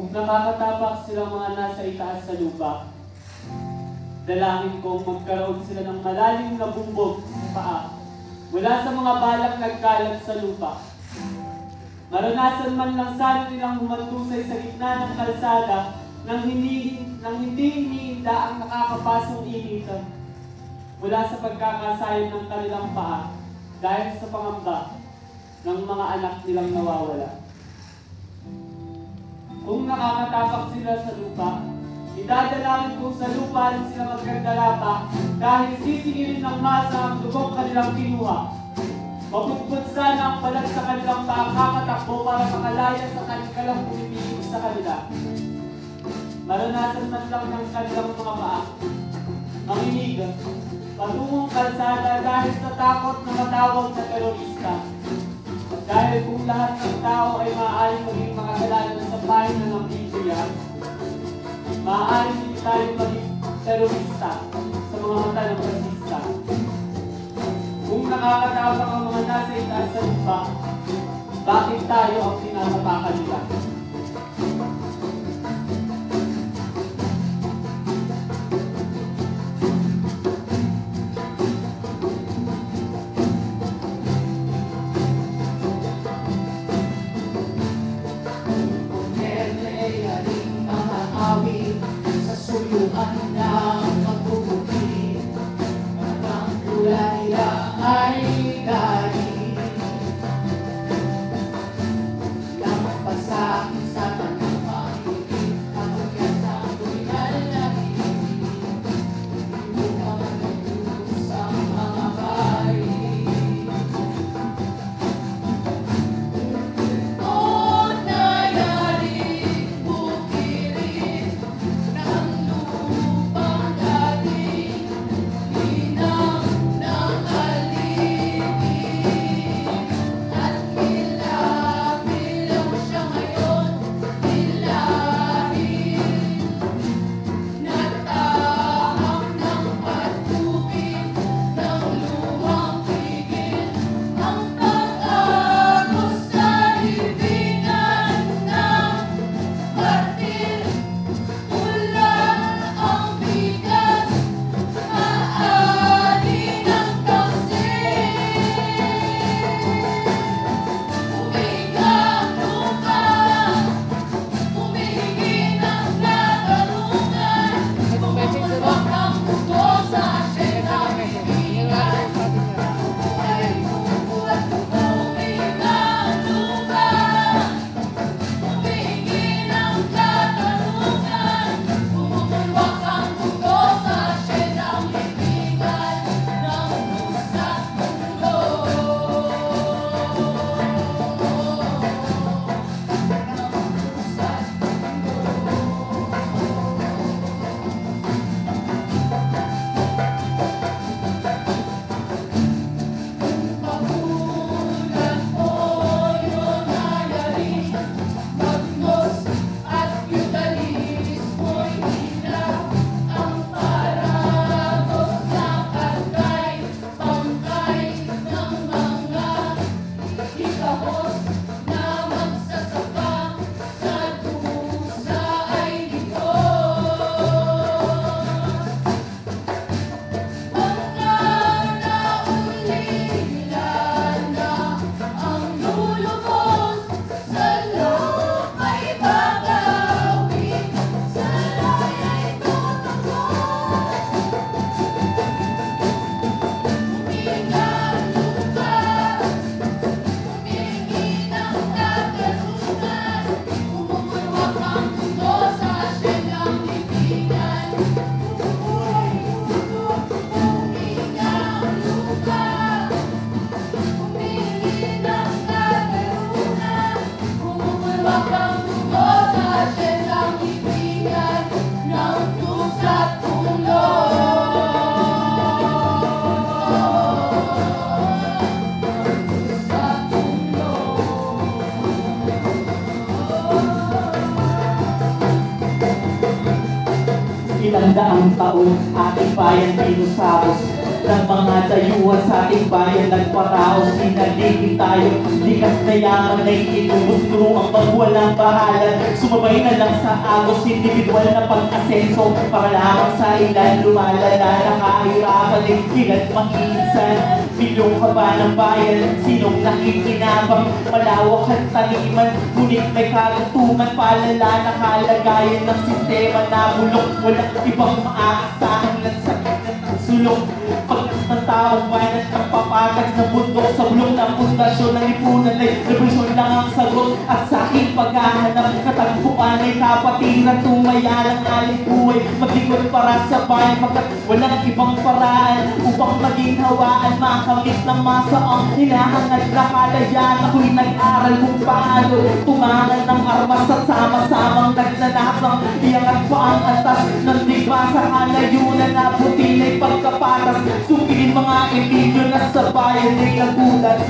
Kung nakakatapak silang mga nasa itaas sa lupa, dalangin kong magkaroon sila ng malalim na bumbog sa paa mula sa mga balak nagkalat sa lupa. Maranasan man lang sana nilang humantusay sa gitna ng kalsada nang hindi iniinda ang nakakapasong initan mula sa pagkakasayang ng kanilang paa dahil sa pangamba ng mga anak nilang nawawala. Kung nakakatapak sila sa lupa, idadalangin ko sa lupa rin sila magkandalapa dahil sisingilin ng masa ang dugong kanilang kinuha. Mapugpud sana ang balat sa kanilang pakakatakbo para makalaya sa kanilang pumipigil sa kanila. Maranasan man lang ng kanilang mga paa, manginig, patungong kalsada dahil sa takot na matawag na terorista. Dahil kung lahat ng tao ay maaaring maging makakalanan sa pahina ng Biblia, maaaring din tayo maging terorista sa mga mata ng rasista. Kung nakakatapak ang mga nasa itaas sa lupa, bakit tayo ang tinatapakan nila? Ilang daang taon ating bayan dinosaurus ng mga dinadayuhan sa ating bayan. Nagparaos, sinaligid tayo, likas na yaman na inubos. Puro ang magwalang bahalan, sumabay na lang sa agos. Individual na pag-asenso, para lamang sa ilan lumalala. Nakahirapan din ilan makinsan. Bilong ka ba ng bayan? Sinong nakikinabang? Malawak ang taniman, ngunit may kagutungan. Palala na kalagayan ng sistema na bulok. Walang ibang maaasahan lang sa sulong. Pag ng taong bayan ang papatag ng bundok sa bulong ng pundasyon ng lipunan ay revolusyon lang ang sagot. At sa aking paghahanap katagpuan ay kapatiran, tumaya ng aling buhay, maglikod para sa bayan pagkat walang ibang paraan upang maging hawaan. Makamit ng masa ang hinahangad na kalayaan. Ako'y nag-aral kung paano tumangan ng armas at sama-samang nagnanasang iangat pa ang atas ng digma sa kalayunan na putin ay pagkapatas. Sumilin mga Emilio na sa bayan ay nagulat.